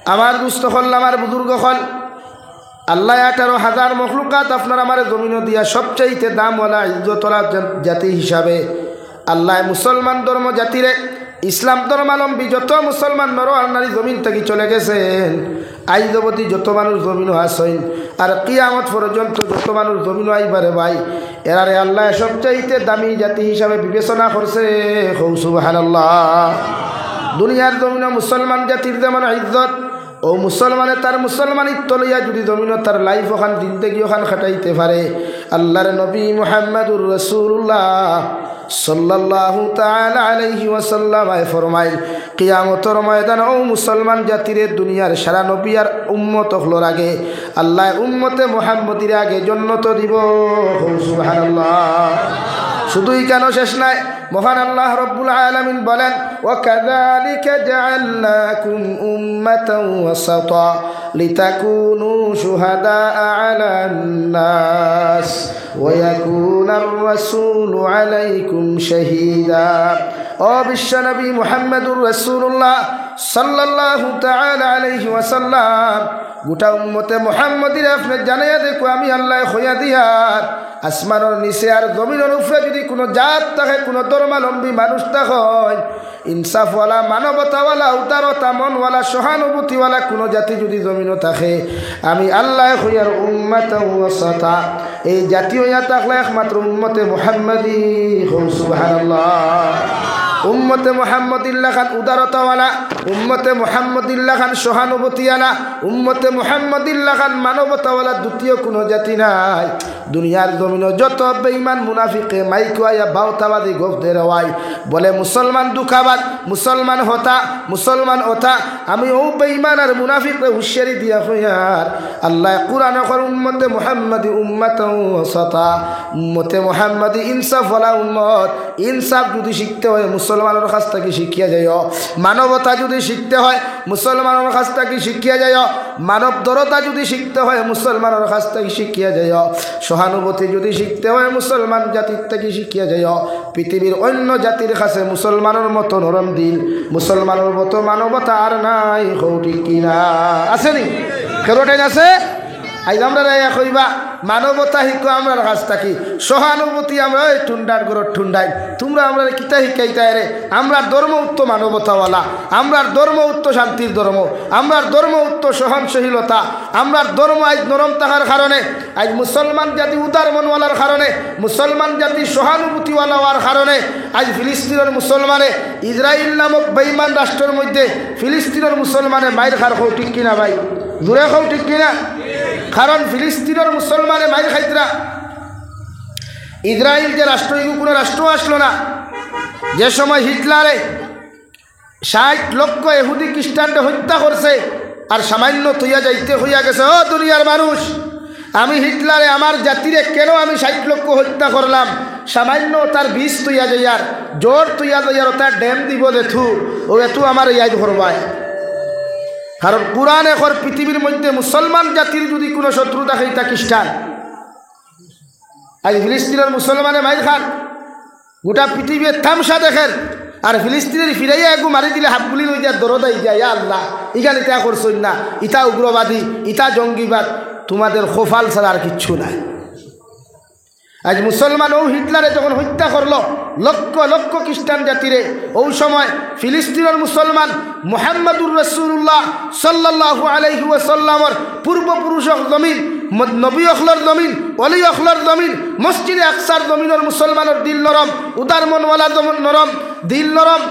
আমার দুস্থ হল আমার বুজুর্গ হল আল্লাহ 18,000 মখলুকাত আপনার আমার জমিনও দিয়া সবচাইতে দামওয়ালা ইজ্জতওয়ালা জাতি হিসাবে আল্লাহ মুসলমান ধর্ম জাতিরে ইসলাম ধর্মাবলম্বী যত মুসলমান নর আর নারী জমিন থেকে চলে গেছেন আইজ অবধি যত মানুষ জমিনও আসেন আর কিয়ামত পর্যন্ত যত মানুষ জমিনও আইবারে ভাই এরারে আল্লাহ সবচাইতে দামি জাতি হিসাবে বিবেচনা করছে সুবহানাল্লাহ। দুনিয়ার জমিনে মুসলমান জাতির যেমন ইজ্জত ও মুসলমানে তার মুসলমানিত্ব লইয়া যদি জমিন তার লাইফ ওখান জিন্দেগি ওখান খাটাইতে পারে আল্লাহর নবী মুহাম্মদুর রাসূলুল্লাহ সাল্লাল্লাহু তাআলা আলাইহি ওয়াসাল্লাম ফরমাইল কিয়ামতের ময়দানে ও মুসলমান জাতিরে দুনিয়ার সারা নবী আর উম্মত হলোর আগে আল্লাহ উম্মতে মুহাম্মদির আগে জান্নাত দিব সুবহানাল্লাহ। শুধুই কেন শেষ নাই মহান আল্লাহ রব্বুল আলামিন বলেন ওয়াকাযালিকা জাআলনাকুম উম্মাতান ওয়াসাতা লিতাকুনু শুহাদাআ আলান নাস ওয়া ইয়াকুনার রাসূলু আলাইকুম শাহীদা। ও বিশ্বনবী মুহাম্মদুর রাসূলুল্লাহ সাল্লাল্লাহু তাআলা আলাইহি ওয়াসাল্লাম গোটা উম্মতে মুহাম্মদির আপনি জানাইয়া দেখো আমি আল্লাহ হইয়া দিয়ার আসমানের নিচে আর জমিনের উপরে যদি কোনো জাত থাকে কোনো ধর্মাবলম্বী মানুষ থাকে ইনসাফওয়ালা মানবতাওয়ালা উদারতা মনওয়ালা সহানুভূতিওয়ালা কোনো জাতি যদি জমিনও থাকে আমি আল্লাহ হইয়ার উম্মাতান ওয়াসাতা এই জাতি হইয়া থাকলে একমাত্র উম্মতে মুহাম্মদি সুবহানাল্লাহ। উম্মতে মুহাম্মদিল্লাহ খান উদারতাওয়ালা উম্মতে মুহাম্মদিল্লাহ খান সহানুভূতিওয়ালা উম্মতে মুহাম্মদিল্লাহ খান মানবতাওয়ালা দ্বিতীয় কোনো জাতি নাই। দুনিয়ার জমিনে যত বেঈমান মুনাফিকে মাইকুয়া বাউতাবাদী গোফদের হয় বলে মুসলমান দুঃখাবাদ মুসলমান হতা মুসলমান ওতা আমি ও বেঈমান আর মুনাফিকরে হুঁশিয়ারি দিয়া হইয়ার আল্লাহ কুরআনে কর উম্মতে মুহাম্মদি উম্মাতান ওয়াসাতা উম্মতে মুহাম্মদি ইনসাফওয়ালা উম্মত। ইনসাফ যদি শিখতে হয় মুসলমানের কাছ থেকে শিখিয়া যায় মানবতা যদি শিখতে হয় মুসলমানের কাছ থেকে শিখিয়া যায় মানব দরতা যদি শিখতে হয় মুসলমানের কাছ থেকে শিখিয়া যায় সহানুভূতি যদি শিখতে হয় মুসলমান জাতির থেকে শিখিয়া যায়। পৃথিবীর অন্য জাতির কাছে মুসলমানের মতো নরম দিল মুসলমানের মতো মানবতা আর নাই ঠিক কিনা আসেনি কেরোটাইন আছে আজ আমরা কইবা মানবতা শিখো আমরা কাছ থাকি সহানুভূতি আমরা ওই ঠুন্ডার গরর ঠুন্ডাই তোমরা আমরা কিতা শিখাইতাই রে আমরা ধর্ম উত্তর মানবতাওয়ালা আমরা ধর্ম উত্তর শান্তির ধর্ম আমরা ধর্ম উত্তর সহনশীলতা আমরা ধর্ম আজ নরম থাকার কারণে আজ মুসলমান জাতি উদার মনওয়ালার কারণে মুসলমান জাতি সহানুভূতিওয়ালা হওয়ার কারণে আজ ফিলিস্তিনের মুসলমানে ইসরায়েল নামক বেঈমান রাষ্ট্রের মধ্যে ফিলিস্তিনের মুসলমানে মাইর খার খাও ঠিক কিনা ভাই দূরে খাও ঠিক কিনা কারণ ফিলিস্তিনের মুসলমানে মাইর খাইতরা ইসরায়েল যে রাষ্ট্র কোনো রাষ্ট্র আসলো না যে সময় হিটলারে 60 লক্ষ ইহুদি খ্রিস্টানকে হত্যা করছে আর সামান্য তৈয়া যাইতে হইয়া গেছে ও দুনিয়ার মানুষ আমি হিটলারে আমার জাতিরে কেন আমি 60 লক্ষ হত্যা করলাম সামান্য তার বিষ তৈয়া যাইয়ার জোর তৈয়া যাইয়ার তার ড্যাম দিব দেখু ও এতু আমার ইয়াদ করবায় কারণ কুরআন এখন পৃথিবীর মধ্যে মুসলমান জাতির যদি কোনো শত্রু থাকে তা খ্রিস্টান আজ ফিলিস্তিনের মুসলমানে মাইর খান গোটা পৃথিবীর তামসা দেখেন আর ফিলিস্তিনের ফিরাইয়া একটু মারি দিলে হাতগুলি লই যায় দরদাই যায় আল্লাহ ইখানে ইটা করছই না ইটা উগ্রবাদী ইটা জঙ্গিবাদ তোমাদের খোফাল ছাড়া আর কিচ্ছু নাই। আজ মুসলমান ও হিটলারে যখন হত্যা করলো লক্ষ লক্ষ খ্রিস্টান জাতিরে ওই সময় ফিলিস্তিনের মুসলমান মুহাম্মদুর রাসূলুল্লাহ সাল্লাল্লাহু আলাইহি ওয়াসাল্লামের পূর্বপুরুষের জমিন নবী অখলার জমিন অলি অখলার জমিন মসজিদে আকসার জমিনের মুসলমানের দিল নরম উদার মনওয়ালা নরম দিল নরম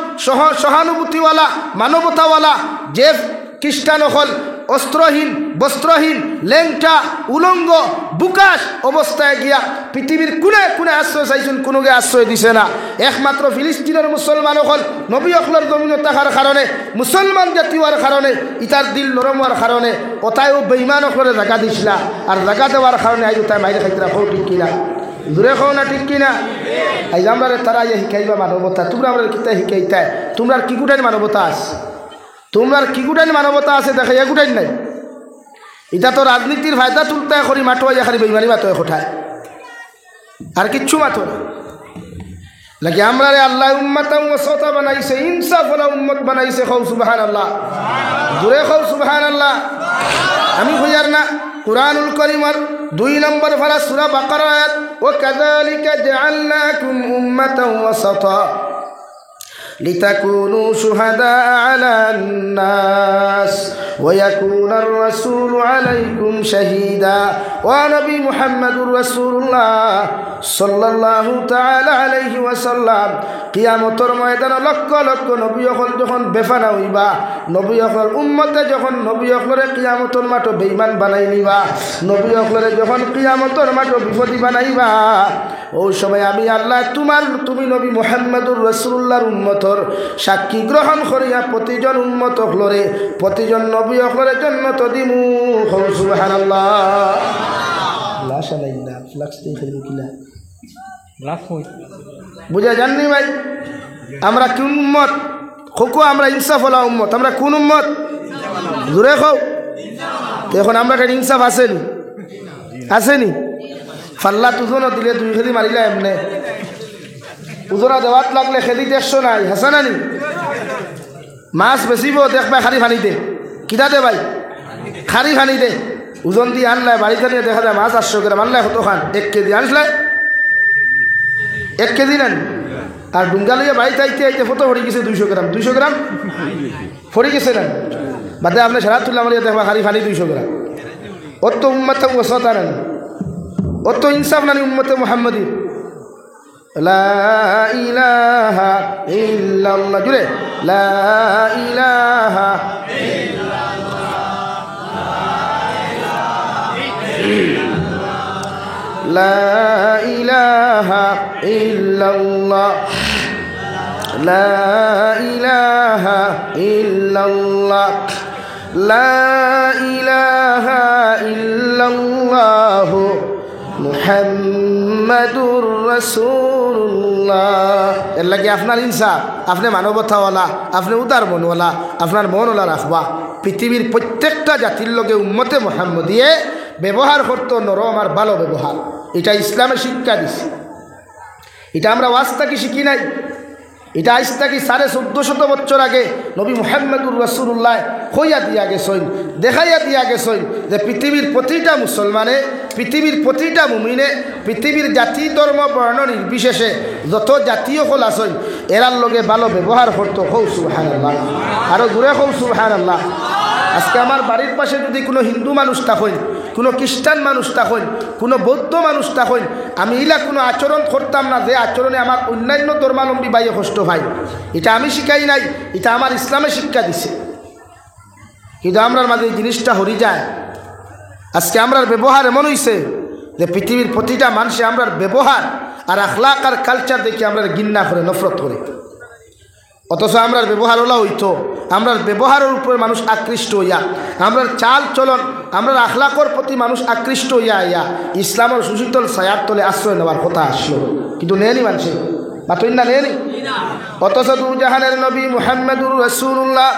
সহানুভূতিওয়ালা মানবতাওয়ালা যে খ্রিস্টান হল অস্ত্রহীন বস্ত্রহীন লেংটা উলঙ্গ বুকাশ অবস্থায় গিয়া পৃথিবীর কোনে কোনে আশ্রয় চাইছেন কোনোকে আশ্রয় দিছে না একমাত্র ফিলিস্তিনের মুসলমান হল নবী অখলার জমিন থাকার কারণে মুসলমান জাতি হওয়ার কারণে ইতার দিল নরম হওয়ার কারণে ওটাইও বেঈমান অখলারে জায়গা দিছিলা আর জায়গা দেওয়ার কারণে আজ ওটাই মাইরে খাইতরা খৌ ঠিক কিনা দূরে খাও না ঠিক কিনা আজ আমরা তারা শিখাইবা মানবতা তোমরা আমরা কিতা শিখাইতাই তোমরা কি গুটাই মানবতা আছে তোমরা কি গুটাই মানবতা আছে দেখা এ গুটাই নাই এটা তো রাজনীতির ফায়দা তুলতে করি মাঠোয়া খালি বেইমানি মাতো কোঠায় আর কিচ্ছু মাতো না লাগে আমরা আল্লাহ উম্মাতান ওয়াসাতা বানাইছে ইনসাফওয়ালা উম্মত বানাইছে খাও সুবহানাল্লাহ জোরে কও সুবহানাল্লাহ। আমি কইয়ার না কুরআনুল কারীমের 2 নম্বর পারা সূরা বাকারা আয়াত ওয়া কাযালিকা জাআলনাকুম উম্মাতান ওয়াসাতা لتكونوا شهداء على الناس ويكون الرسول عليكم شهيدا ونبي محمد رسول الله صلى الله تعالى عليه وسلم কিয়ামতের ময়দানে লক্ষ লক্ষ নবী হল যখন বেফানা হইবা, নবী হল উম্মতে যখন নবী হলরে কিয়ামতের মাঠে বেঈমান বানাই নিবা, নবী হলরে যখন কিয়ামতের মাঠে বিপদী বানাইবা, ওই সময় আমি আল্লাহ তুমি নবী মুহাম্মদুর রাসূলুল্লাহর উম্মতর সাক্ষী গ্রহণ করিয়া প্রতিজন উম্মত হলরে প্রতিজন নবী হলরে জান্নাত দিমু। সুবহানাল্লাহ। লা শালাইনা ফ্লাক্সতে খেলি কিলা বুঝা জাননি ভাই? আমরা কোন উম্মত? খোকো আমরা ইনসাফ ওয়ালা উম্মত। আমরা কোন উম্মত? জোরে খাও। এখন আমরা কাছে ইনসাফ আসেনি? আসেনি? ফাল্লা তুজনও দিলে 2 খেলি মারিলা এমনে, উজরা দেওয়াত লাগলে খেলি 150 নাই, হাসানানি মাছ বেচিব দেখবা খারি ফানিতে কিটা দে ভাই, খারি ফানিতে ওজন দিয়ে আনলাই বাড়িতে নিয়ে দেখা যায় মাছ 800 গ্রাম আনলাই কত খান 1 কেজি আনলে 1 কেজি নেন, আর ডুঙ্গা লইয়া বাড়িতে আইতে আইতে কত পড়ে গেছে 200 গ্রাম 200 গ্রাম পড়ে গেছে নেন বাদে আপনি সারা তুললাম দেখবা খারি ফানি 200 গ্রাম। অত উম্মতে ওয়াসাতা নেন, অত ইনসাফ নানি উম্মতে মুহাম্মদী। লা ইলাহা ইল্লাল্লাহ জুড়ে লা ইলাহা লা ইলাহা ইল্লাল্লাহ লা ইলাহা ইল্লাল্লাহ লা ইলাহা ইল্লাল্লাহ মুহাম্মাদুর রাসূলুল্লাহ। এর লাগে আপনার ইনসাফ, আপনি মানবতাওয়ালা, আপনি উদার মনওয়ালা, আপনার মনওয়ালা রাখবা। পৃথিবীর প্রত্যেকটা জাতির লগে উম্মতে মুহাম্মদিয়ে ব্যবহার করতো নরম আর ভালো ব্যবহার। এটা ইসলামে শিক্ষা দিছে, এটা আমরা ওয়াজ থেকে শিখি নাই, এটা আজ থেকে 1450 বছর আগে নবী মুহাম্মদুর রাসূলুল্লাহ কইয়া দিয়া গেছেন, দেখাইয়া দিয়া গেছেন যে পৃথিবীর প্রতিটা মুসলমানে, পৃথিবীর প্রতিটা মুমিনে, পৃথিবীর জাতি ধর্ম বর্ণ নির্বিশেষে যত জাতীয় হল আছেন এরার লগে ভালো ব্যবহার করতো। হৌ সুবহানাল্লাহ, আরো দূরে হৌ সুবহানাল্লাহ। আজকে আমার বাড়ির পাশে যদি কোনো হিন্দু মানুষ থাকেন, কোনো খ্রিস্টান মানুষ থাকেন, কোনো বৌদ্ধ মানুষ থাকেন, আমি ইলা কোনো আচরণ করতাম না যে আচরণে আমার অন্যান্য ধর্মাবলম্বী বাইয়ে কষ্ট ভাই। এটা আমি শিখাই নাই, এটা আমার ইসলামে শিক্ষা দিছে। কিন্তু আমরার মাঝে এই জিনিসটা হরি যায়। আজকে আমরার ব্যবহার এমন হইছে যে পৃথিবীর প্রতিটা মানুষে আমরার ব্যবহার আর আখলাক আর কালচার দেখে আমরা ঘৃণা করে, নফরত করে। অথচ আমরার ব্যবহার ওলা হইতো, আমরার ব্যবহারের উপরে মানুষ আকৃষ্ট হইয়া, আমরার চাল চলন, আমরার আখলাকর প্রতি মানুষ আকৃষ্ট হইয়া আইয়া ইসলামের সুশীতল ছায়ার তলে আশ্রয় নেওয়ার কথা আসলো, কিন্তু নেয়নি মানুষে বা তুই না নেয়নি। অথচ দুজাহানের নবী মুহাম্মদুর রাসূলুল্লাহ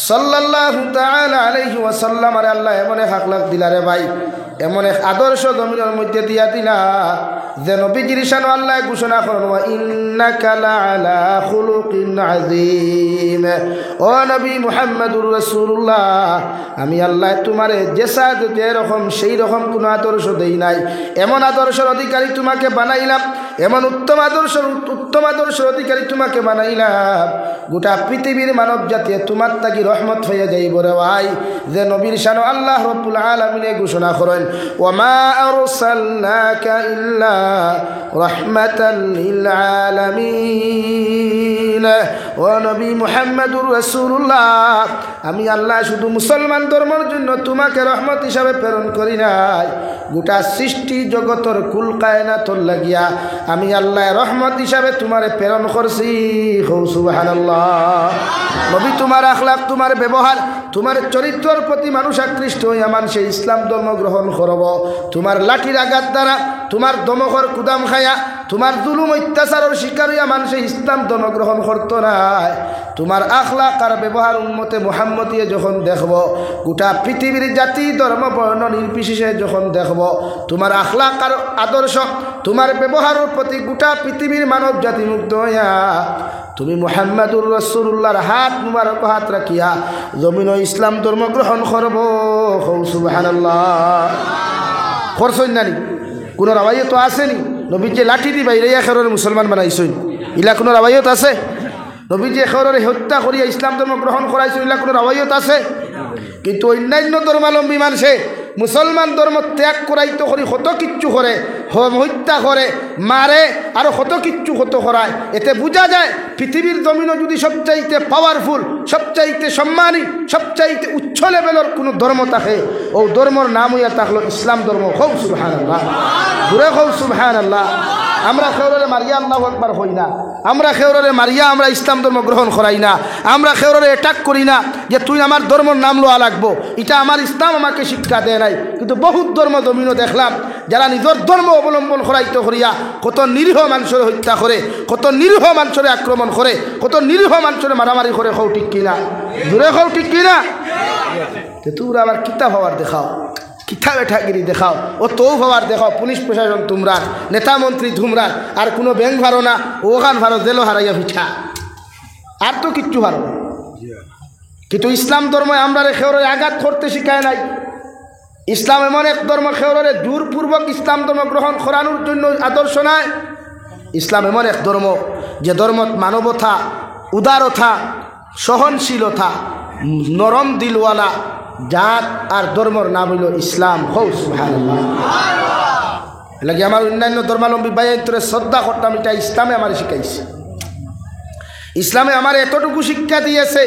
সাল্লাল্লাহু তাআলা আলাইহি ওয়াসাল্লাম আরে আল্লাহ এমন এক আখলাক দিলা রে ভাই, এমন এক আদর্শ জমিনের মধ্যে দিয়া দিলা যে নবীজির শানে আল্লাহ ঘোষণা করেন ওয়া ইন্নাকা লাআলা খুলুকিন আযীম। ও নবী মুহাম্মদুর রাসূলুল্লাহ, আমি আল্লাহ তোমারে যেসা যেরকম সেই রকম কোনো আদর্শ দেই নাই, এমন আদর্শের অধিকারী তোমাকে বানাইলাম, এমন উত্তম আদর্শের অধিকারী তোমাকে বানাইলাম গোটা পৃথিবীর মানব জাতি তোমার তাকি রহমত হয়ে যাইব রে ভাই। যে নবীর শানে আল্লাহ রাব্বুল আলামিন ঘোষণা করেন ওয়া মা আরসালনাকা ইল্লা রাহমাতাল লিল আলামিন। ও নবী মুহাম্মদুর রাসূলুল্লাহ, আমি আল্লাহ শুধু মুসলমান ধর্মের জন্য তোমাকে রহমত হিসাবে প্রেরণ করি নাই, গোটা সৃষ্টি জগতের কুল কায়নাতর লাগিয়া আমি আল্লাহ রহমত হিসাবে তোমারে প্রেরণ করছি। সুবহানাল্লাহ। নবী তোমার আখলাক, তোমার ব্যবহার, তোমার চরিত্রের প্রতি মানুষ আকৃষ্ট হইয়া মানুষে ইসলাম ধর্ম গ্রহণ করব। তোমার লাঠির আঘাত দ্বারা, তোমার দমকর কুদাম খায়া, তোমার জুলুম অত্যাচারের শিকার হইয়া মানুষে ইসলাম ধর্ম গ্রহণ করতো না। তোমার আখলাক আর ব্যবহার উম্মতে মুহাম্মদিয়ে যখন দেখব, গোটা পৃথিবীর জাতি ধর্ম বর্ণ নির্বিশেষে যখন দেখব, তোমার আখলাক আর আদর্শ, তোমার ব্যবহারের প্রতি গোটা পৃথিবীর মানব জাতি মুগ্ধ হইয়া তুমি মুহাম্মাদুর রাসূলুল্লাহর হাত মুবারক হাত রাখিয়া জমিন ইসলাম ধর্ম গ্রহণ করব। সুবহানাল্লাহ। করছই না নি? কোনো রাবাইয়ত আসেনি? নবী যে লাঠি দি বাইরে এখেরের মুসলমান বানাইছই, ইলা কোনো রাবাইয়ত আছে? নবী যে এখেরের হত্যা করিয়া ইসলাম ধর্ম গ্রহণ করাইছেন, ইলা কোনো রাবাইয়ত আছে? কিন্তু অন্যান্য ধর্মাবলম্বী মানুষে মুসলমান ধর্ম ত্যাগ করাইতে করি কত কিচ্ছু করে, হত্যা করে, মারে, আরও কত কিচ্ছু কত করায়। এতে বোঝা যায় পৃথিবীর জমিন যদি সবচাইতে পাওয়ারফুল, সবচাইতে সম্মানী, সবচাইতে উচ্চ লেভেলের কোনো ধর্ম থাকে, ও ধর্মর নাম হইয়া থাকলো ইসলাম ধর্ম। খুব সুবহানাল্লাহ, ঘুরে খুব সুবহানাল্লাহ। আমরা খেউরে মারিয়া আল্লাহু আকবার হই না, আমরা খেউরে মারিয়া আমরা ইসলাম ধর্ম গ্রহণ করাই না, আমরা খেউরে অ্যাটাক করি না যে তুই আমার ধর্মর নাম লোয়া লাগবো, এটা আমার ইসলাম আমাকে শিক্ষা দেয় নাই। কিন্তু বহুত ধর্ম জমিনও দেখলাম যারা নিজের ধর্ম অবলম্বন করাইতে করিয়া কত নিরীহ মানুষের হত্যা করে, কত নিরীহ মানুষের আক্রমণ করে, কত নিরীহ মানুষের মারামারি করে। হও ঠিক কিনা? দূরে হও ঠিক কিনা? তোমরা আবার কিতাব হওয়ার দেখাও, কিতাব এঠাগিরি দেখাও, ও তো হওয়ার দেখাও। পুলিশ প্রশাসন তোমরা, নেতা মন্ত্রী তোমরা, আর কোনো ব্যাংক ভারো না, ওখান ভারো জেলো হারাইয়া পিঠা, আর তো কিচ্ছু ভারো। কিন্তু ইসলাম ধর্ম আমরা খেউরে আঘাত করতে শিখায় নাই। ইসলাম এমন এক ধর্ম খেউরে জোরপূর্বক ইসলাম ধর্ম গ্রহণ করানোর জন্য আদর্শ নাই। ইসলাম এমন এক ধর্ম যে ধর্মত মানবতা, উদারতা, সহনশীলতা, নরম দিলওয়ালা জাত আর ধর্মর নাম হইল ইসলাম। হৌ সুবহানাল্লাহ। লাগে আমার অন্যান্য ধর্মাবলম্বী ভাইয়ের শ্রদ্ধা করতাম, এটা ইসলামে আমার শিখাইছে। ইসলামে আমার এতটুকু শিক্ষা দিয়েছে,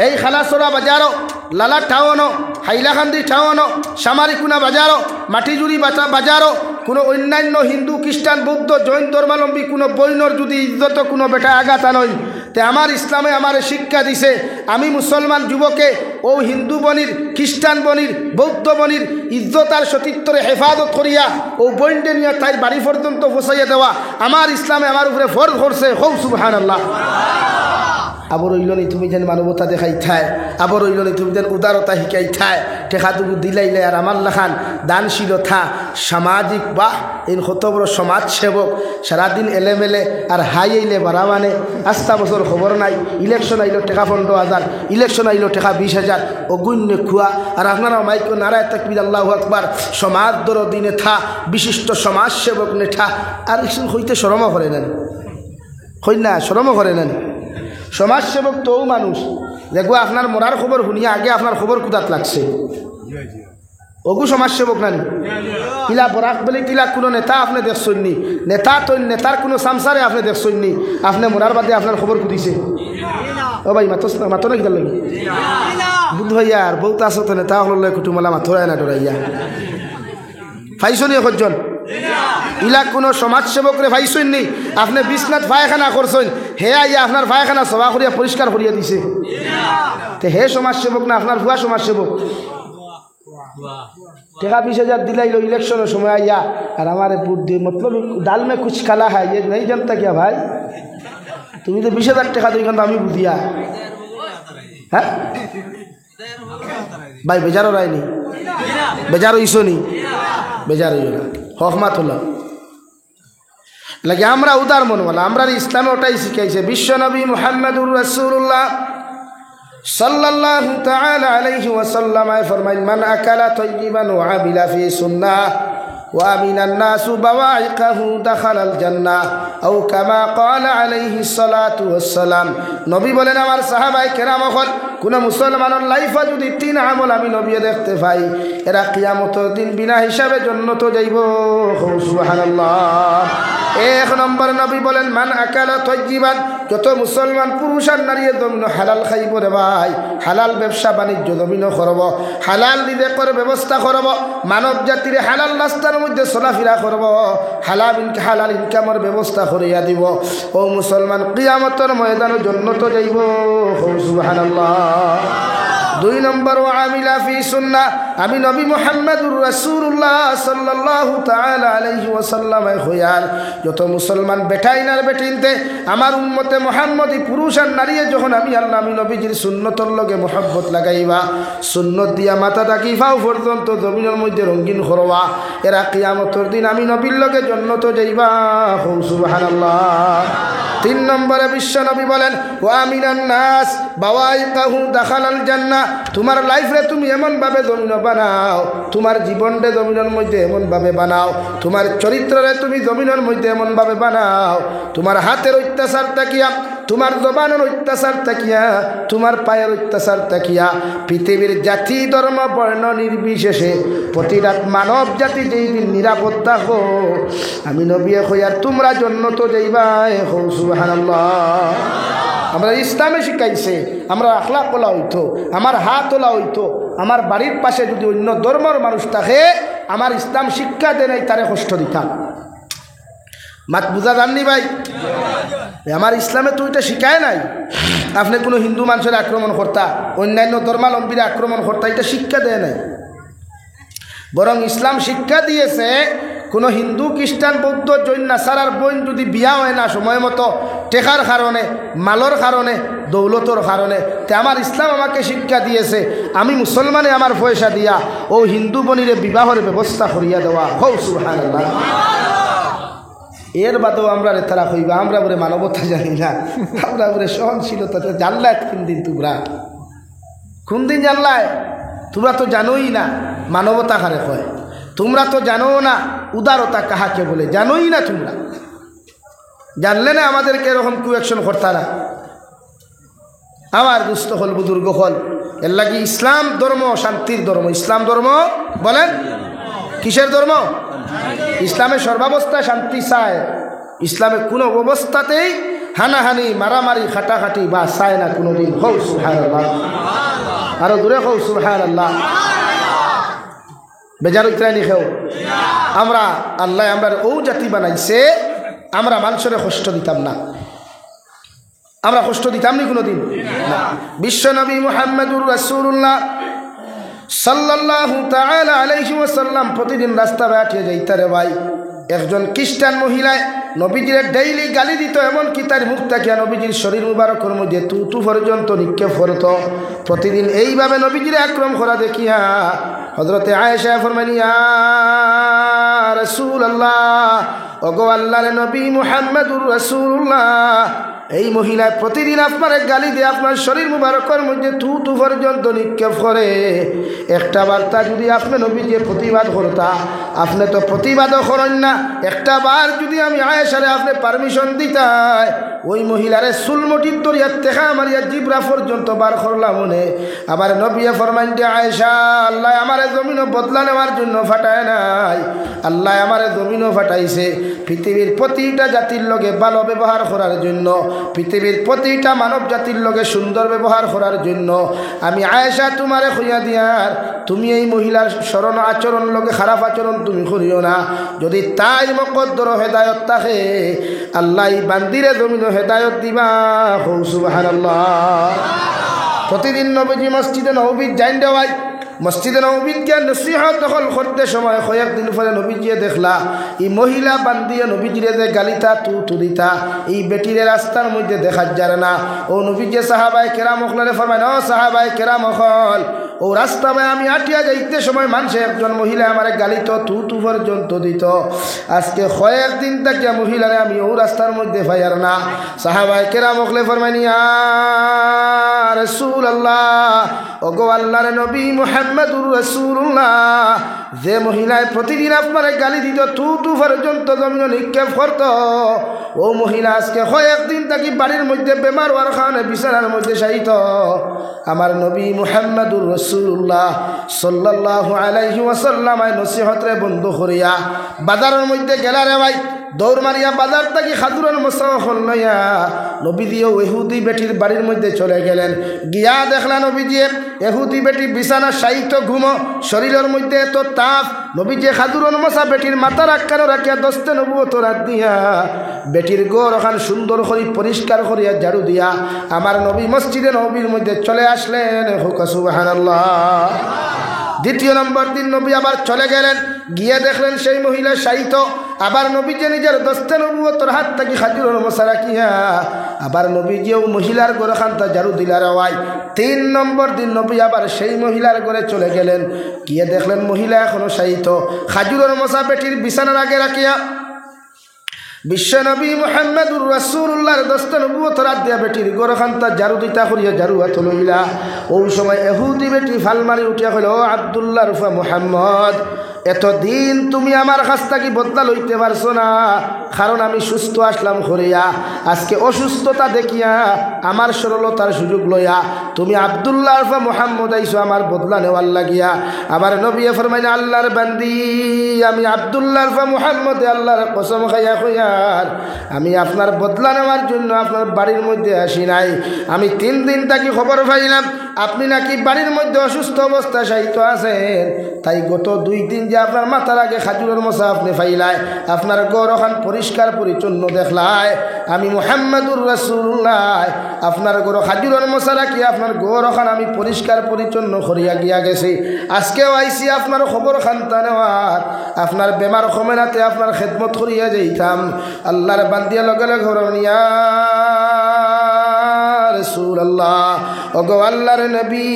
এই খালাসরা বাজারও, লালা টাউনও, হাইলাকান্দি টাউনও, সামারিকুনা বাজারও, মাটিজুড়ি বাজারও কোনো অন্যান্য হিন্দু, খ্রিস্টান, বৌদ্ধ, জৈন ধর্মাবলম্বী কোনো বৈনর যদি ইজ্জত কোনো বেটা আঘাত আনয়, তে আমার ইসলামে আমার শিক্ষা দিছে আমি মুসলমান যুবকে ও হিন্দু বনির, খ্রিস্টান বনির, বৌদ্ধ বনির ইজ্জত আর সতীত্বরে হেফাজত করিয়া ও বইন্ডে নিয়ে তাই বাড়ি পর্যন্ত পৌঁছাইয়া দেওয়া আমার ইসলামে আমার উপরে ফরজ করছে। হৌ সুবহানাল্লাহ। আবার রইল নি তুমি যেন মানবতা দেখাই থায়, আবার রইল নি তুমি যেন উদারতা শিকাই থায়, টেকাটুকু দিলাইলে আর আমার লেখান দানশীলতা, সামাজিক বা এই কত বড় সমাজসেবক, সারাদিন এলেমেলে আর হাই আইলে বাড়াবানে, আস্তা বছর খবর নাই, ইলেকশন আইলো টেকা 15,000, ইলেকশন আইলো টেকা 20,000, অগুণ্য খুয়া। আর আপনারা মাইক নারায় তাকবীর আল্লাহু আকবার, সমাজ দরদি নেতা, বিশিষ্ট সমাজসেবক নেতা, আর হইতে শরমও করে নেন, হই না শরমও করে নেন। সমাজসেবক তো মানুষ দেখবো আপনার মরার খবর শুনিয়া আগে আপনার খবর কুদাত লাগছে, ওগু সমাজসেবক নানি। কিলা বরাক বলে কিলা কোনো নেতা আপনি দেখছেন নি, নেতা তো নেতার কোনো সামসারে আপনি দেখছেন নি, আপনি মরার বাদে আপনার খবর কুদিছে। ও ভাই মাতো না কিতার লাগে বুধ ভাইয়া আর বহুত আছো তো নেতা হল কুটুমলা মাথরায় না ডরাইয়া ফাইছনি একজন ইলা কোনো সমাজসেবকরে ভাইছেন নি, আপনি বিছনাথ পায়খানা করছেন, হে আইয়া আপনার পায়খানা সভা করিয়া পরিষ্কার করিয়া দিছে, তে হে সমাজসেবক না আপনার ভুয়া সমাজসেবক? টেকা 20,000 দিলাইলো ইলেকশনের সময় আইয়া আর আমার বুদ্ধি মতলব ডাল মে কুছ খালা হয় ये नहीं जानता क्या भाई, তুমি তো 20,000 টাকা দিই কিন্তু আমি বুঝিয়া হ্যাঁ ভাই বেজারও রায়নি, বেজারও ইসনি, বেজারও না হকমাত হলো লাগে। আমরা উদার মনওয়ালা, আমরা ইসলামে ওটাই শিখাইছে। বিশ্বনবী মুহাম্মদুর রাসূলুল্লাহ সাল্লাল্লাহু তাআলা আলাইহি ওয়াসাল্লাম ফরমাইন মান আকালা তাইয়িবান ওয়া আমিলা ফি সুন্নাহ ওয়া আমিনান নাসু বাওয়াইকাহু দাখালাল জান্নাহ আও কামা ক্বালা আলাইহি সালাতু ওয়াসসালাম। নবী বলেন আমার সাহাবায়ে কেরাম হল কোন মুসলমানের লাইফে যদি 3 আমল আমি নবী দেখতে পাই, এরা কিয়ামতের দিন বিনা হিসাবে জান্নাত যাইব। সুবহানাল্লাহ। 1 নম্বর নবী বলেন মান আকালা তাইয়িবান, যত মুসলমান পুরুষ আর নারী জমিন হালাল খাইব রে ভাই, হালাল ব্যবসা বাণিজ্য জমিন করব, হালাল রিজেকের ব্যবস্থা করব, মানব জাতির হালাল রাস্তার মধ্যে চলাফেরা করব, হালাল ইনকামের ব্যবস্থা করিয়া দিব, ও মুসলমান কিয়ামতের ময়দানে জান্নাত যাইব। সুবহানাল্লাহ। 2 নম্বর ওয়া আমিলা ফি সুন্নাহ আমি নবী মুহাম্মদুর রাসূলুল্লাহ সাল্লাল্লাহু তাআলা আলাইহি ওয়াসাল্লাম হইয়ার যত মুসলমান বেটাইনার বেটিনতে আমার উম্মতে মুহাম্মদী পুরুষ আর নারী যখন আমি আল্লাহ আমি নবীজির সুন্নতর লগে মুহাব্বত লাগাইবা সুন্নত দিয়া মাথা থাকি ফাও পর্যন্ত জমিনের মধ্যে রঙিন করবা এরা কিয়ামতের দিন আমি নবীর লগে জান্নাত যাইবা সুবহানাল্লাহ 3 নম্বরে বিশ্ব নবী বলেন ওয়া মিনান নাস বাওয়াইকাহু দাখালাল জান্নাহ তোমার লাইফে তুমি এমন ভাবে জমিন বানাও তোমার জীবনটা জমিনের মধ্যে এমন ভাবে বানাও তোমার চরিত্ররে তুমি জমিনের মধ্যে এমন ভাবে বানাও তোমার হাতের অত্যাচার তাকিয়া তোমার জবানের অত্যাচার তাকিয়া তোমার পায়ের অত্যাচার তাকিয়া পৃথিবীর জাতি ধর্ম বর্ণ নির্বিশেষে প্রতিটা মানব জাতি যেই দিন নিরাপদ থাকো আমি নবী কইয়ার তোমরা জান্নাত যাইবাই সুবহানাল্লাহ আমরা ইসলামে শিখাইছে আমরা আখলাক ওলা হইতো আমার হাত ওলা হইতো আমার বাড়ির পাশে যদি অন্য ধর্মের মানুষ থাকে আমার ইসলাম শিক্ষা দেয় নাই তারে কষ্ট দিতাম মাত বুঝা জাননি ভাই আমার ইসলামে তো এটা শিখায় নাই আপনি কোনো হিন্দু মানুষের আক্রমণ করতা অন্যান্য ধর্মাবলম্বীর আক্রমণ করতা এটা শিক্ষা দেয় নাই বরং ইসলাম শিক্ষা দিয়েছে কোনো হিন্দু খ্রিস্টান বৌদ্ধ জৈন নাসারার বোন যদি বিয়া হয় না সময় মতো টেকার কারণে মালর কারণে দৌলতর কারণে তে আমার ইসলাম আমাকে শিক্ষা দিয়েছে আমি মুসলমানে আমার পয়সা দিয়া ও হিন্দু বনিরে বিবাহের ব্যবস্থা করিয়া দেওয়া হৌ সুবহানাল্লাহ এর বাদেও আমরা তারা কইবা আমরা বলে মানবতা জানি না আমরা বলে সহনশীলতা জানলায় কোন দিন জানলায় তোমরা তো জানোই না মানবতা কারে কয় তোমরা তো জানো না উদারতা কাহাকে বলে জানোই না তোমরা জানলে না আমাদেরকে এরকম কুয়েকশন করতা না আমার দুস্থ হল বুজুর্গ হল এর লাগি ইসলাম ধর্ম শান্তির ধর্ম ইসলাম ধর্ম বলেন কিসের ধর্ম ইসলামে সর্বাবস্থায় শান্তি চায় ইসলামে কোনো অবস্থাতেই হানাহানি মারামারি খাটাখাটি বা চায় না কোনোদিন হৌ সুবহানাল্লাহ আরো দূরে হৌ সুবহানাল্লাহ বেজার ইত্রানি খেও আমরা আল্লাহ আমরা ও জাতি বানাইছে আমরা মানুষের কষ্ট দিতাম না আমরা কষ্ট দিতাম নি কোনোদিন না বিশ্ব নবী মুহাম্মদুর রাসূলুল্লাহ সাল্লাল্লাহু তাআলা আলাইহি ওয়াসাল্লাম প্রতিদিন রাস্তা বাটিয়ে যাইতারে ভাই একজন খ্রিস্টান মহিলায় নবীজির ডেইলি গালি দিত এমন কি তার মুখ থেকে নবীজির শরীর মুবারকের মধ্যে তু পর্যন্ত নিক্ষেপ করত প্রতিদিন এইভাবে নবীজির আক্রমণ করা দেখিয়া হযরতে আয়েশা ফরমানি ইয়া রাসূলুল্লাহ ওগো আল্লাহর নবী মুহাম্মদুর রাসূলুল্লাহ এই মহিলা প্রতিদিন আপনার গালি দিয়ে আপনার শরীর মুবারকের মধ্যে তু পর্যন্ত নিক্ষেপ করে একটা বার্তা যদি আপনি নবীকে প্রতিবাদ করতা আপনি তো প্রতিবাদও করেন না একটা বার যদি আমি আয়েশারে আপনি পারমিশন দিতাই ওই মহিলারে চুলমটির দরিয়া দেখা মারিয়া জিব্রা পর্যন্ত বার করলাম মনে আবার নবী ফরমান যে আয়েশা আল্লাহ আমার জমিনও বদলা নেওয়ার জন্য ফাটায় নাই আল্লাহ আমার জমিনও ফাটাইছে পৃথিবীর প্রতিটা জাতির লগে ভালো ব্যবহার করার জন্য পৃথিবীর প্রতিটা মানব জাতির লগে সুন্দর ব্যবহার করার জন্য আমি আয়েশা তোমারে খুঁজা দিয়ার তুমি এই মহিলার স্মরণ আচরণ লগে খারাপ আচরণ তুমি করিও না যদি তাই মকদ্দর হেদায়ত থাকে আল্লাহ বান্দিরে জমিন হেদায়ত দিবা সুবহানাল্লাহ প্রতিদিন নবীজি মসজিদে নববী যাইন দেওয়াই মসজিদে নববীকে নসিহত দখল করতে সময় কয়েকদিন পরে নবীজি দেখলা এই মহিলা বান্দিয়ে নবীজিরে যে গালিতা তু দিতা এই বেটিরে রাস্তার মধ্যে দেখা যায় না ও নবীজি সাহাবায়ে কেরাম ওখলারে ফরমায় ও সাহাবায়ে কেরাম ওখল ও রাস্তা ভাই আমি আটিয়া যাইতে সময় মানুষে একজন মহিলা আমার গালিত তু পর্যন্ত দিত আজকে কয়েকদিন থেকে মহিলারে আমি ও রাস্তার মধ্যে ফাইয়ার না সাহাবায়ে কেরাম ওখলে ফরমায় ইয়া রাসূলুল্লাহ ওগো আল্লাহর নবী মুহাম্মদুর রাসূলুল্লাহ যে মহিলায় প্রতিদিন আপনার গালি দিত তু পর্যন্ত জমিন নিক্ষেপ করত ও মহিলা আজকে কয়েকদিন থাকি বাড়ির মধ্যে বেমার হওয়ার কারণে বিছানার মধ্যে শায়িত আমার নবী মুহাম্মদুর রাসূলুল্লাহ সাল্লাল্লাহু আলাইহি ওয়াসাল্লাম নসিহতরে বন্ধ করিয়া বাজারের মধ্যে গেলা রে ভাই দৌড় মারিয়া বাজার থেকে খাজুরের মশা লইয়া নবীজিও এহুদি বেটির বাড়ির মধ্যে চলে গেলেন। গিয়া দেখলা নবীজি এহুদি বেটি বিছানা শায়িত ঘুমো, শরীরের মধ্যে এত তাপ। নবীজি খাজুরের মশা বেটির মাথার আক্কানো রাখিয়া দস্তে নবুয়ত রাত দিয়া বেটির গোর ওখান সুন্দর করে পরিষ্কার করিয়া ঝাড়ু দিয়া আমার নবী মসজিদে নবীর মধ্যে চলে আসলেন। সুবহানাল্লাহ। দ্বিতীয় নম্বর দিন নবী আবার চলে গেলেন, গিয়ে দেখলেন সেই মহিলা শায়িত। আবার নবীজি নিজের দস্তে নবুয়তর হাত থেকে খাজুরের মশা রাখিয়া আবার নবীজিও মহিলার ঘরে খান্তা ঝাড়ু দিলার আওয়াজ। 3 নম্বর দিন নবী আবার সেই মহিলার ঘরে চলে গেলেন, গিয়ে দেখলেন মহিলা এখনো শায়িত। খাজুরের মশা বেটির বিছানার আগে রাখিয়া বিশ্বনবী মুহাম্মদুর রাসূলুল্লাহর দস্তে নবুয়ত রাত দিয়া বেটির ঘরে খান্তা ঝাড়ু দিতা করিয়া ঝাড়ু হাত লইলা। ওই সময় এহুদি বেটি ফালমারি উঠিয়া কইল, ও আব্দুল্লাহ রুফা মুহাম্মদ, এতদিন তুমি আমার কাছ থেকে বদলা লইতে পারছো না, কারণ আমি সুস্থ আসলাম করিয়া। আজকে অসুস্থতা দেখিয়া আমার সরলতার সুযোগ লইয়া তুমি আব্দুল্লাহ রুফা মুহাম্মদ আইছো আমার বদলা নেওয়ার লাগিয়া। আবার নবী ফরমাইলেন, আল্লাহর বান্দি আমি আব্দুল্লাহ রুফা মুহাম্মদ আল্লাহর কসম খাইয়া কইয়ার আমি আপনার বদলা নেওয়ার জন্য আপনার বাড়ির মধ্যে আসি নাই। আমি 3 দিন থাকি খবর পাইলাম আপনি নাকি বাড়ির মধ্যে অসুস্থ অবস্থা শায়িত আছেন, তাই গত 2 দিন যে আপনার মাথার আগে খাজুরের মশা আপনি ফাইলায়, আপনার ঘর ওখান পরিষ্কার পরিচ্ছন্ন দেখলায়, আমি মুহাম্মদুর রাসূলুল্লাহ আপনার ঘর খাজুরের মশা রাখি আপনার ঘর ওখান আমি পরিষ্কার পরিচ্ছন্ন করিয়া গিয়া গেছি। আজকেও আইসি আপনার খবর খান্তা নেওয়ার, আপনার বেমার কমেনাতে আপনার খেদমত করিয়া যাইতাম। আল্লাহর বান্দিয়া লগে লগে ঘর নিয়া রাসূলুল্লাহ, ওগো আল্লাহর নবী,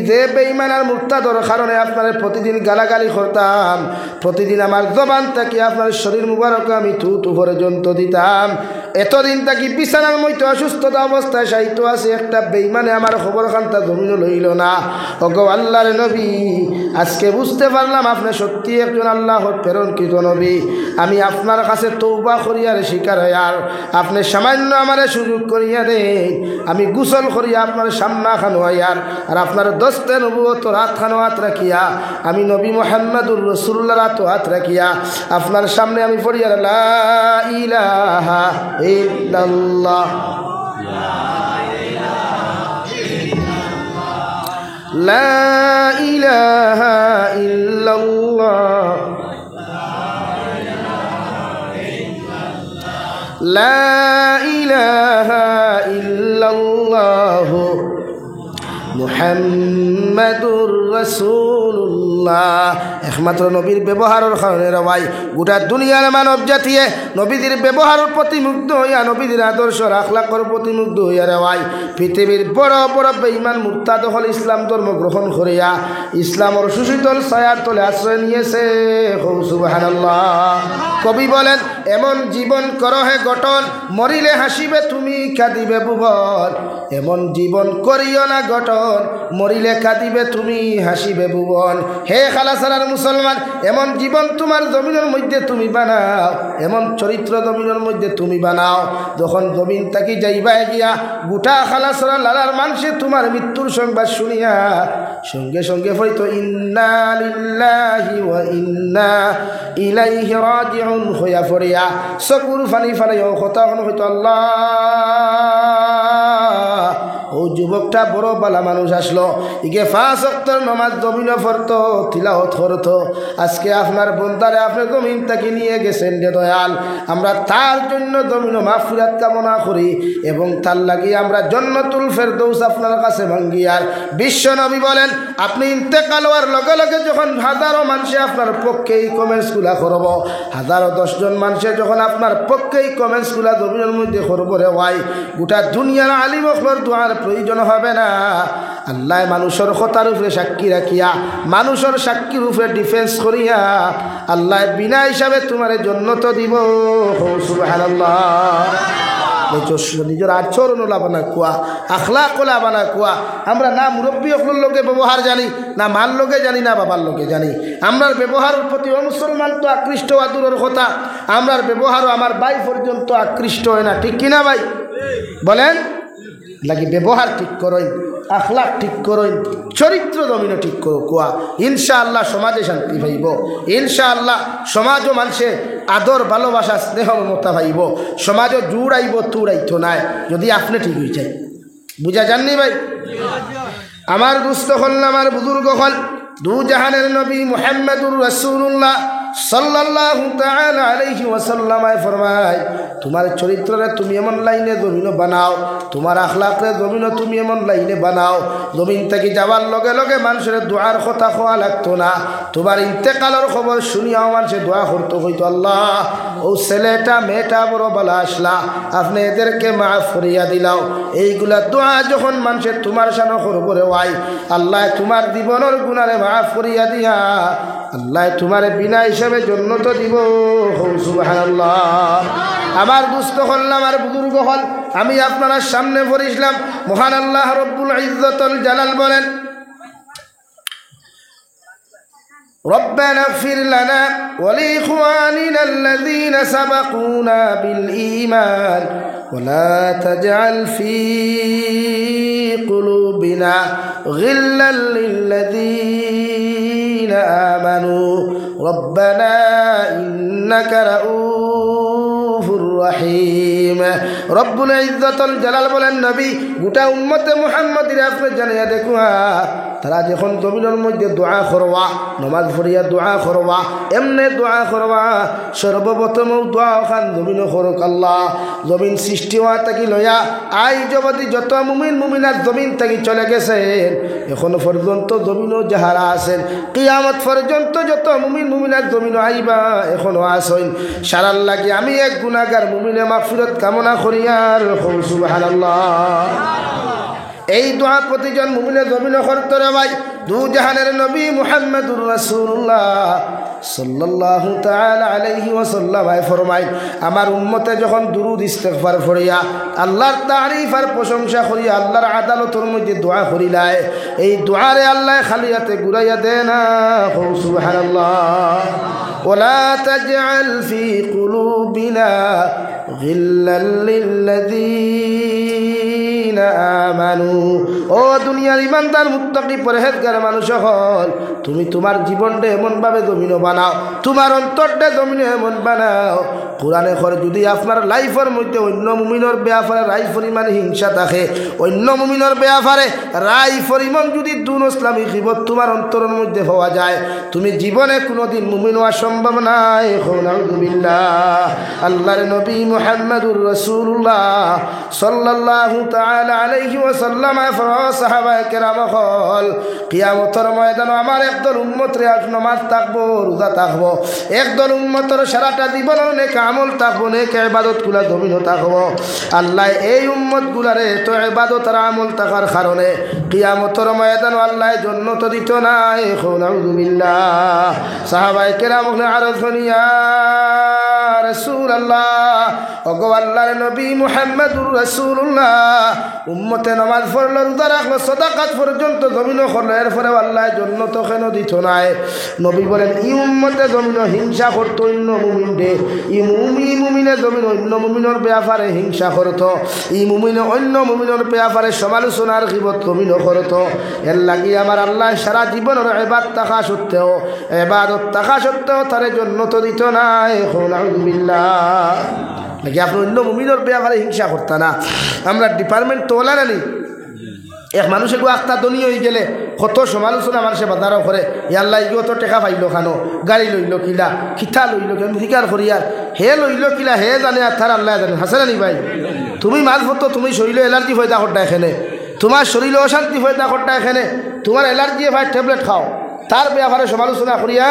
যে বেঈমান আর মুরতাদর কারণে আপনার প্রতিদিন গালাগালি করতাম, প্রতিদিন আমার জবান থেকে আপনার শরীর মুবারকে আমি থু থু পর্যন্ত দিতাম, এতদিন থাকি বিছানার মধ্যে অসুস্থতা অবস্থায় শায়িত আছে, একটা বেঈমানে আমার খবর খান্তা জমিন লইল না। ওগো আল্লাহর নবী, আজকে বুঝতে পারলাম আপনি সত্যি একজন আল্লাহর প্রেরণকৃত নবী। আমি আপনার কাছে তওবা করিয়ার শিকার হইয়ার আপনি সামান্য আমারে সুযোগ করিয়া দেন, আমি গোসল করিয়া আপনার সামনা খানো হইয়ার আর আপনার দস্তে নবুয়ত রাত খানো হাত রাখিয়া আমি নবী মুহাম্মদুর রাসূলুল্লাহ রাত হাত রাখিয়া আপনার সামনে আমি পড়িয়ার লা ইলাহা ইল্লাল্লাহ লা ইলাহা ইল্লাল্লাহ লা ইলাহা ইল্লাল্লাহ মুহাম্মাদুর রাসূলুল্লাহ। একমাত্র নবীর ব্যবহারের কারণে ভাই গোটা দুনিয়ার মানব জাতিয়ে নবীদের ব্যবহারের প্রতি মুগ্ধ হইয়া, নবীদের আদর্শ আখলাকের প্রতি মুগ্ধ হইয়া রে ভাই পৃথিবীর বড় বড় বেঈমান মুরতাদ হল ইসলাম ধর্ম গ্রহণ করিয়া ইসলামের সুশীতল ছায়ার তলে আশ্রয় নিয়েছে। সুবহানাল্লাহ। কবি বলেন, এমন জীবন করো হে গঠন, মরিলে হাসিবে তুমি কাঁদিবে ভুবন। এমন জীবন করিও না গঠন, মরিলে কাঁদিবে তুমি হাসিবে ভুবন। হে খালাসালার মুসলমান, এমন জীবন তোমার জমিনের মধ্যে তুমি বানাও, এমন চরিত্র জমিনের মধ্যে তুমি বানাও, যখন জমিন থাকি যাইবা গিয়া গোটা খালাসালা লালার মানুষে তোমার মৃত্যুর সংবাদ শুনিয়া সঙ্গে সঙ্গে হয়তো ইন্না লিল্লাহি ওয়া ইন্না ইলাইহি রাজিউন হইয়া পড়িয়া চকুর ফানি ফালাইও কথা হয়তো আল্লাহ, ও যুবকটা বড় বালা মানুষ আসলো, ইকে 5 ওয়াক্তের নামাজ জমিনে পড়তো, তিলাওয়াত করতো। আজকে আপনার বন্দারে আপনি জমিন থেকে নিয়ে গেছেন রে দয়াল, আমরা তার জন্য জমিনে মাগফিরাত কামনা করি এবং তার লাগি আমরা জান্নাতুল ফেরদৌস আপনার কাছে ভাঙ্গি। আর বিশ্ব নবী বলেন, আপনি ইন্তেকাল হওয়ার লগে লগে যখন হাজারো মানুষে আপনার পক্ষেই কমেন্টস গুলা করব, 1010 জন মানুষে যখন আপনার পক্ষেই কমেন্টস গুলা জমিনের মধ্যে করব রে ভাই, গোটা দুনিয়ার আলিম ওয়াক্তর দোয়ার প্রয়োজন হবে না। আল্লাহ মানুষের কথার উপরে সাক্ষী রাখিয়া, মানুষের সাক্ষীর উপরে ডিফেন্স করিয়া আল্লাহ বিনা হিসাবে তোমার জান্নাত দিব। সুবহানাল্লাহ। নিজের আচরণ লাভানা কুয়া, আখলাক লাভানা কুয়া। আমরা না মুরব্বী অকলের লোকে ব্যবহার জানি, না মার লোকে জানি, না বাবার লোকে জানি। আমরার ব্যবহারের প্রতি মুসলমান তো আকৃষ্ট হওয়া দূরের কথা, আমরার ব্যবহারও আমার ভাই পর্যন্ত আকৃষ্ট হয় না। ঠিক কিনা ভাই বলেন? লাগি ব্যবহার ঠিক করই। আখলাক ঠিক করইন, চরিত্র জমিনও ঠিক করো কোয়া, ইনশাআল্লাহ সমাজে শান্তি পাইব, ইনশাআল্লাহ সমাজও মানুষে আদর ভালোবাসা স্নেহ মমতা পাইব, সমাজও জুড়াইব তুড়াইতো নাই যদি আপনি ঠিক হয়ে যায়। বুঝা যাননি ভাই? আমার দুস্থ হল না, আমার বুজুর্গ হল, দু জাহানের নবী মুহাম্মদুর রাসূলুল্লাহ সাল্লাল্লাহু তাআলা আলাইহি ওয়াসাল্লাম ফরমায়, তোমার চরিত্রে তুমি এমন লাইনে জমিন বানাও, তোমার আখলাকে জমিন তুমি এমন লাইনে বানাও, জমিন থেকে যাওয়ার লগে লগে মানুষের দোয়ার কথা খোয়া লাগতো না, তোমার ইন্তেকালের খবর শুনিয়াও মানুষের দোয়া করতো, হইতো আল্লাহ ও ছেলেটা মেয়েটা বড় বালা আসলা, আপনি এদেরকে মাফ করিয়া দিলাও। এইগুলা দোয়া যখন মানুষের তোমার সানো করবরে ওয়াই, আল্লাহ তোমার জীবনের গুণারে মাফ করিয়া দিয়া আল্লাহ তোমার বিনা হিসাবে জান্নাত দিব। সুবহানাল্লাহ। আমার দুস্থ হল না, আমার বুজুর্গ হল, আমি আপনারা সামনে পড়িছিলাম মহান আল্লাহ রব্বুল ইজ্জতুল জালাল বলেন, ربنا اغفر لنا ولإخواننا الذين سبقونا بالإيمان ولا تجعل في قلوبنا غلا للذين آمنوا ربنا إنك رؤوف রহিম। রব্বুল ইজ্জতুল জালাল বলেন, নবী গোটা উম্মতে মুহাম্মাদির আপনি জানিয়া দেখুন, তারা যখন জমিনের মধ্যে দোয়া করবা, নমাজ পড়িয়া দোয়া করবা, এমনি দোয়া করবা, সর্বপ্রথম দোয়া খান জমিন করুক আল্লাহ, জমিন সৃষ্টি হওয়া থাকি লইয়া আই জগতি যত মুমিন মুমিনাত জমিন থাকি চলে গেছেন, এখন পর্যন্ত জমিনও যাহারা আছেন, কিয়ামত পর্যন্ত যত মুমিন মুমিনাত জমিনও আইবা এখনো আসেন, সারার লাগে আমি এক গুনাহগার মুমিনে মাগফিরাত কামনা করি আর সুবহানাল্লাহ। এই দোয়া প্রতিজন মুমিনে জমিনে করতে রে ভাই। দু জাহানের নবী মুহাম্মদুর রাসূলুল্লাহ সাল্লাল্লাহু তাআলা আলাইহি ওয়াসাল্লাম ফরমায়, আমার উম্মতে যখন দুরূদ ইস্তিগফার পড়িয়া আল্লাহর তারিফ আর প্রশংসা করিয়া আল্লাহর আদালতের মধ্যে দোয়া করিলায়, এই দোয়ারে আল্লাহ খালি হাতে ঘুরাইয়া দেয় না। সুবহানাল্লাহ। ওয়ালা তাজআল ফি কুলুবিনা গিল্লাল লিল্লাযীনা আমানু। ও দুনিয়ার ইমানদার মুত্তাকি পরহেজগার মানুষ হল, তুমি তোমার জীবনটা এমনভাবে জমিন বানাও, তোমার অন্তরটা জমিন এমন বানাও, কোরআনে করে যদি আপনার লাইফের মধ্যে অন্য মুমিনের ব্যাপারে রাই পরিমাণ হিংসা থাকে, অন্য মুমিনের ব্যাপারে রাই পরিমাণ যদি দুন ইসলামী খিবত তোমার অন্তরের মধ্যে হওয়া যায়, তুমি জীবনে কোনোদিন মুমিন হওয়া সম্ভব নাই। নাউযুবিল্লাহ। আল্লাহর নবী মুহাম্মদুর রাসূলুল্লাহ সাল্লাল্লাহু তাআলা আলাইহি ওয়াসাল্লাম সাহাবায়ে কেরাম হল, কিয়ামতের ময়দানে আমার একদল উম্মতরে আজ নামাজ থাকবো, রোজা থাকবো, একদল উম্মতের সারাটা জীবন অনেক আমল থাকবো, নেক ইবাদত গুলা জমিন থাকবো। আল্লাহ এই উম্মত গুলারে তো ইবাদত আর আমল থাকার কারণে কিয়ামতের ময়দানে আল্লাহ জান্নাত দিত না। নাউযুবিল্লাহ। সাহাবায়ে কেরাম আরজ করিয়া রাসূলুল্লাহ, ওগো আল্লাহর নবী মুহাম্মদুর রাসূলুল্লাহ, উম্মতে নামাজ পড়লো, রোজা রাখলো, সাদাকাত পর্যন্ত জমিন করলো, এরপরে আল্লাহ জান্নাত কেন দিত নাই? নবী বলেন, ই উম্মতে জমিন হিংসা করতো অন্য মুমিনরে, ই মুমিনে জমিন অন্য মুমিনের ব্যাপারে হিংসা করতো, ই মুমিনে অন্য মুমিনের ব্যাপারে সমালোচনার গীবত জমিন করতো। এর লাগি আমার আল্লাহ সারা জীবনের ইবাদত থাকা সত্ত্বেও তারে জান্নাত দিত নাই। নাউযুবিল্লাহ। নাকি আপনি অন্য মুমিনের ব্যাপারে হিংসা করতা না? আমরা ডিপার্টমেন্ট তোলা না নি, এক মানুষ একটু আখতা দনি হয়ে গেলে কত সমালোচনা মানুষে বাজারও করে, ইয়াল্লা ইগো তো টেকা পাইল খানো, গাড়ি লইল কিলা, খিঠা লইল কেন শিকার করি, আর হে লইল কিলা হে জানে আর তার আল্লাহ জানে। হাসে নি ভাই? তুমি মাছ ভরতো, তুমি শরীরে এলার্জি হয়ে দা করটা এখানে, তোমার শরীরে অশান্তি হয়ে দা করটা এখানে, তোমার এলার্জি ভাই ট্যাবলেট খাও, তার ব্যাপারে সমালোচনা করিয়া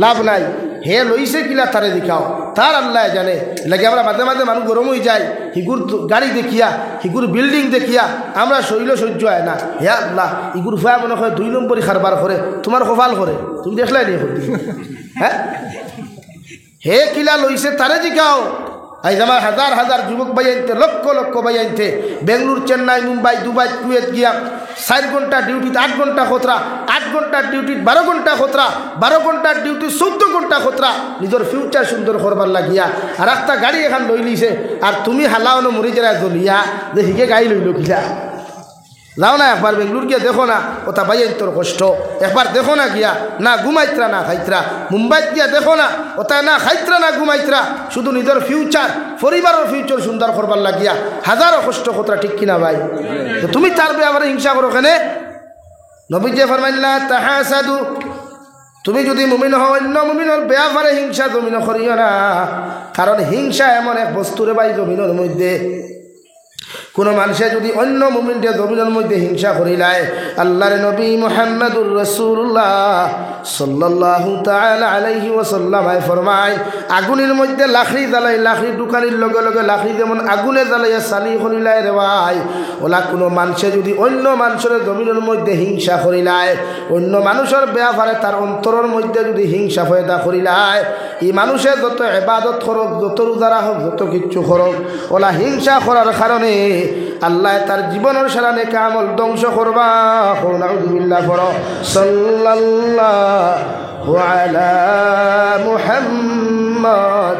লাভ নাই। হে লইছে কিলা তারে দেখাও, তার আল্লাহ জানে। লাগে আমরা মাঝে মাঝে মানুষ গরম হয়ে যায়, হিগুর গাড়ি দেখিয়া, হিগুর বিল্ডিং দেখিয়া আমরা শরীর সহ্য হয় না। হে আল্লাহ, ইগুর ফুয়া মনে হয় 2 নম্বরই খারবার করে, তোমার কপাল করে, তুমি দেখলাই নিয়ে করতে। হ্যাঁ, হে কিলা লইছে তারে দেখাও। আজ আমার হাজার হাজার যুবক ভাই আনতে, লক্ষ লক্ষ ভাই আনতে বেঙ্গলুর, চেন্নাই, মুম্বাই, দুবাই, কুয়েত গিয়া 4 ঘন্টা ডিউটিতে 8 ঘন্টা খতরা, 8 ঘন্টার ডিউটি 12 ঘন্টা খতরা, 12 ঘন্টার ডিউটি 14 ঘন্টা খতরা, নিজের ফিউচার সুন্দর করবার লাগিয়া আর একটা গাড়ি এখন লই লিছে, আর তুমি হালাওনো মরি যারা জ্বলিয়া যে হিকে গাড়ি লইল কিলা। যাও না একবার বেঙ্গলোর গিয়া দেখো না ওটা ভাইয়ের তোর কষ্ট একবার দেখো না গিয়া না ঘুমাইত্রা না খাইত্রা মুম্বাইত গিয়া দেখো না ওটা না খাইত্রা না ঘুমাইত্রা শুধু নিজের ফিউচার পরিবারের ফিউচার সুন্দর করবার লাগিয়া হাজারো কষ্ট কতটা ঠিক কিনা ভাই তো তুমি তার ব্যাপারে হিংসা করো কেন নবীজি ফরমাইলা তাহাসাদু তুমি যদি মুমিন হও অন্য মুমিনের ব্যাপারে হিংসা জমিন করিও না কারণ হিংসা এমন এক বস্তুরে ভাই জমিনের মধ্যে কোনো মানুষে যদি অন্য মুমিনকে জমিনের মধ্যে হিংসা করিলায় আল্লাহর নবী মুহাম্মদুর রাসূলুল্লাহ সাল্লাল্লাহু তাআলা আলাইহি ওয়াসাল্লাম ফরমায় আগুনের মধ্যে লাকড়ি জ্বালাই লাকড়ি দোকানের লগে লগে লাকড়ি যেমন আগুনে জ্বালাইয়া সালি করিলায় রে ভাই ওলা কোনো মানুষে যদি অন্য মানুষের জমিনের মধ্যে হিংসা করিলায় অন্য মানুষের ব্যাপারে তার অন্তরের মধ্যে যদি হিংসা পয়দা করিলায় এই মানুষের যত ইবাদত করক যত রোজা হোক যত কিচ্ছু করক ওলা হিংসা করার কারণে আল্লাহ তার জীবনের সারা নেক আমল ধ্বংস করবা নাউযুবিল্লাহ পড়ো সাল্লাল্লাহু আলা মুহাম্মদ